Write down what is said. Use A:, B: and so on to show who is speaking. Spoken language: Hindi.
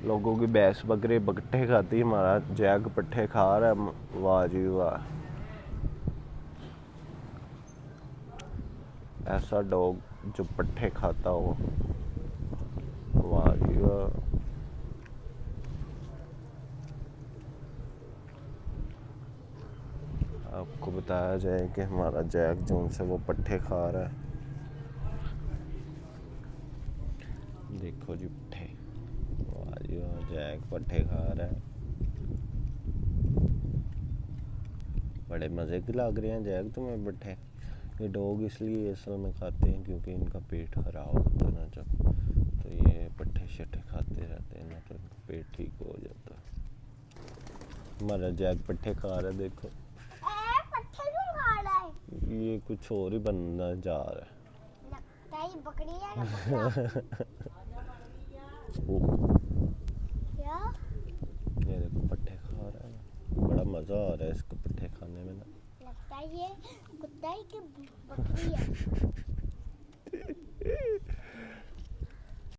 A: लोगों की भैंस बकरी पट्ठे खाती, हमारा जैक पट्ठे खा रहा है। वाह जी वाह, ऐसा डॉग जो पट्ठे खाता हो। वाह जी वाह। आपको बताया जाए कि हमारा जैक जो से वो पट्ठे खा रहा है। देखो जी पट्ठे, वाह जी वाह, जैक पट्ठे खा रहा है। बड़े मज़े के लग रहे हैं जैक तुम्हें पट्ठे। ये डॉग इसलिए असल में खाते हैं क्योंकि इनका पेट खराब होता है ना जब, तो ये पट्ठे शट्ठे खाते रहते हैं ना, तो इनका पेट ठीक हो जाता है। हमारा जैक पट्ठे खा रहा है, देखो
B: पट्ठे क्यों खा रहा है?
A: ये कुछ और ही बनना जा रहा है।
B: लगता है बकरी है क्या?
A: ये देखो पट्ठे खा रहा है ना, बड़ा मज़ा आ रहा है इसको पट्ठे खाने में ना।
B: लगता है ये कुत्ता है कि बकरी है।